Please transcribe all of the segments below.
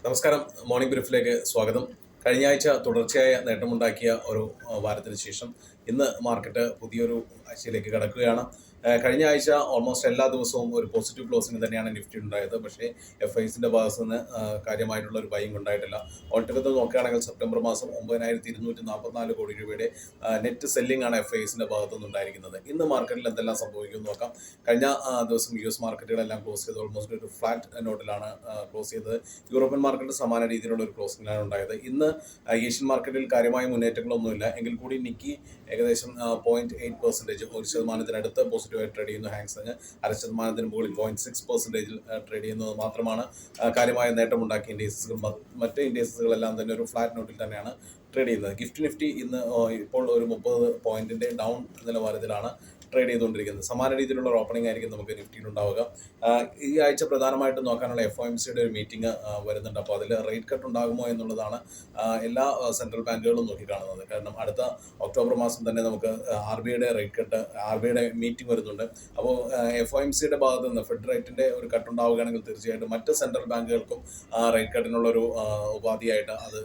നമസ്കാരം. മോർണിംഗ് ബ്രീഫിലേക്ക് സ്വാഗതം. കഴിഞ്ഞ ആഴ്ച തുടർച്ചയായ നേട്ടമുണ്ടാക്കിയ ഒരു വാരത്തിന് ശേഷം ഇന്ന് മാർക്കറ്റ് പുതിയൊരു ആഴ്ചയിലേക്ക് കടക്കുകയാണ്. കഴിഞ്ഞ ആഴ്ച ഓൾമോസ്റ്റ് എല്ലാ ദിവസവും ഒരു പോസിറ്റീവ് ക്ലോസിംഗ് തന്നെയാണ് നിഫ്റ്റി ഉണ്ടായത്. പക്ഷേ FIസിൻ്റെ ഭാഗത്തു നിന്ന് കാര്യമായിട്ടുള്ള ഒരു ബൈങ് ഉണ്ടായിട്ടില്ല. ഓൾട്ടക്കത്ത് നോക്കുകയാണെങ്കിൽ സെപ്റ്റംബർ മാസം 9244 കോടി രൂപയുടെ നെറ്റ് സെല്ലിംഗ് ആണ് FIസിൻ്റെ ഭാഗത്തു നിന്നുണ്ടായിരിക്കുന്നത്. ഇന്ന് മാർക്കറ്റിൽ എന്തെല്ലാം സംഭവിക്കുമെന്ന് നോക്കാം. കഴിഞ്ഞ ദിവസം US മാർക്കറ്റുകളെല്ലാം ക്ലോസ് ചെയ്ത് ഓൾമോസ്റ്റ് ഒരു ഫ്ലാറ്റ് നോട്ടിലാണ് ക്ലോസ് ചെയ്തത്. യൂറോപ്യൻ മാർക്കറ്റ് സമാന രീതിയിലുള്ള ഒരു ക്ലോസിംഗാണ് ഉണ്ടായത്. ഇന്ന് ഏഷ്യൻ മാർക്കറ്റിൽ കാര്യമായ മുന്നേറ്റങ്ങളൊന്നുമില്ല. എങ്കിൽ കൂടി നിക്കി ഏകദേശം 0.8%, 1%-അടുത്ത് പോസിറ്റീവായി ട്രേഡ് ചെയ്യുന്നു. ഹാങ്സെങ് 0.5% മുകളിൽ 0.6%-ൽ ട്രേഡ് ചെയ്യുന്നത് മാത്രമാണ് കാര്യമായ നേട്ടമുണ്ടാക്കിയ ഇൻഡെക്സുകൾ. മറ്റ് ഇൻഡെക്സുകളെല്ലാം തന്നെ ഒരു ഫ്ലാറ്റ് നോട്ടിൽ തന്നെയാണ് ട്രേഡ് ചെയ്യുന്നത്. ഗിഫ്റ്റ് നിഫ്റ്റി ഇന്ന് ഇപ്പോൾ ഒരു 30 പോയിന്റിന്റെ ഡൗൺ നിലവാരത്തിലാണ് ട്രേഡ് ചെയ്തുകൊണ്ടിരിക്കുന്നത്. സമാന രീതിയിലുള്ള ഒരു ഓപ്പണിംഗ് ആയിരിക്കും നമുക്ക് നിഫ്റ്റിയിൽ ഉണ്ടാവുക. ഈ ആഴ്ച പ്രധാനമായിട്ടും നോക്കാനുള്ള FOMCയുടെ ഒരു മീറ്റിംഗ് വരുന്നുണ്ട്. അപ്പോൾ അതിൽ റേറ്റ് കട്ട് ഉണ്ടാകുമോ എന്നുള്ളതാണ് എല്ലാ സെൻട്രൽ ബാങ്കുകളും നോക്കിക്കാണുന്നത്. കാരണം അടുത്ത ഒക്ടോബർ മാസം തന്നെ നമുക്ക് RBIയുടെ റേറ്റ് കട്ട്, RBIയുടെ മീറ്റിംഗ് വരുന്നുണ്ട്. അപ്പോൾ FOMCയുടെ ഭാഗത്ത് നിന്ന് ഫെഡ് റേറ്റിൻ്റെ ഒരു കട്ട് ഉണ്ടാവുകയാണെങ്കിൽ തീർച്ചയായിട്ടും മറ്റ് സെൻട്രൽ ബാങ്കുകൾക്കും റേറ്റ് കട്ടിനുള്ളൊരു ഉപാധിയായിട്ട് അത്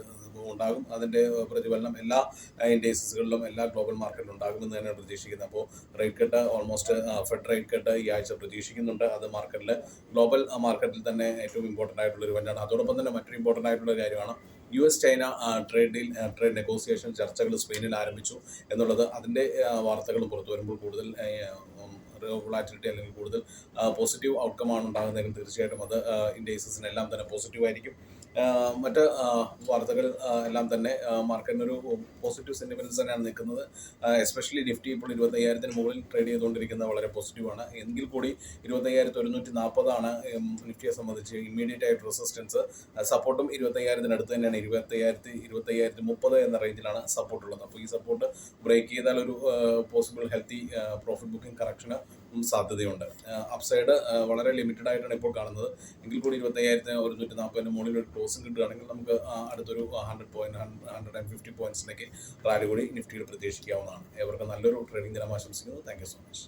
ഉണ്ടാകും. അതിൻ്റെ പ്രതിഫലനം എല്ലാ ഇൻഡെക്സുകളിലും എല്ലാ ഗ്ലോബൽ മാർക്കറ്റിലും ഉണ്ടാകുമെന്ന് തന്നെയാണ് പ്രതീക്ഷിക്കുന്നത്. അപ്പോൾ rate cut almost fed rate cut ഈ ആഴ്ച പ്രതീക്ഷിക്കുന്നുണ്ട്. അത് മാർക്കറ്റിൽ ഗ്ലോബൽ മാർക്കറ്റിൽ തന്നെ ഏറ്റവും ഇമ്പോർട്ടൻ്റ് ആയിട്ടുള്ള ഒരു ഇവൻ്റാണ്. അതോടൊപ്പം തന്നെ മറ്റൊരു ഇമ്പോർട്ടൻ്റ് ആയിട്ടുള്ള കാര്യമാണ് US ചൈന ട്രേഡ് നെഗോസിയേഷൻ ചർച്ചകൾ സ്പെയിനിൽ ആരംഭിച്ചു എന്നുള്ളത്. അതിൻ്റെ വാർത്തകളും പുറത്തു വരുമ്പോൾ കൂടുതൽ വോളാറ്റിലിറ്റി അല്ലെങ്കിൽ കൂടുതൽ പോസിറ്റീവ് ഔട്ട്കമാണ് ഉണ്ടാകുന്നതെങ്കിൽ തീർച്ചയായിട്ടും അത് ഇൻഡെക്സസിനെല്ലാം തന്നെ പോസിറ്റീവ് ആയിരിക്കും. മറ്റ് വാർത്തകൾ എല്ലാം തന്നെ മാർക്കറ്റിനൊരു പോസിറ്റീവ് സെൻറ്റിമെൻറ്റ്സ് തന്നെയാണ് നിൽക്കുന്നത്. എസ്പെഷ്യലി നിഫ്റ്റി ഇപ്പോൾ 25,000-ന് മുകളിൽ ട്രേഡ് ചെയ്തുകൊണ്ടിരിക്കുന്നത് വളരെ പോസിറ്റീവാണ്. എങ്കിൽ കൂടി 25,140 നിഫ്റ്റിയെ സംബന്ധിച്ച് ഇമ്മീഡിയറ്റ് ആയിട്ട് റെസിസ്റ്റൻസ്. സപ്പോർട്ടും 25,000-അടുത്ത് തന്നെയാണ്. 25,030 എന്ന റേഞ്ചിലാണ് സപ്പോർട്ടുള്ളത്. അപ്പോൾ ഈ സപ്പോർട്ട് ബ്രേക്ക് ചെയ്താൽ ഒരു പോസിബിൾ ഹെൽത്തി പ്രോഫിറ്റ് ബുക്കിംഗ് കറക്ഷന് സാധ്യതയുണ്ട്. അപ്സൈഡ് വളരെ ലിമിറ്റഡ് ആയിട്ടാണ് ഇപ്പോൾ കാണുന്നത്. എങ്കിൽ കൂടി 25,140-ന് മുകളിൽ ഒരു ക്ലോസിംഗ് കിട്ടുകയാണെങ്കിൽ നമുക്ക് അടുത്തൊരു 150 പോയിന്റ്സിലേക്ക് റാലി കൂടി നിഫ്റ്റിയിൽ പ്രതീക്ഷിക്കാവുന്നതാണ്. ഏവർക്കും നല്ലൊരു ട്രേഡിംഗ് ദിനം ആശംസിക്കുന്നു. Thank you so much.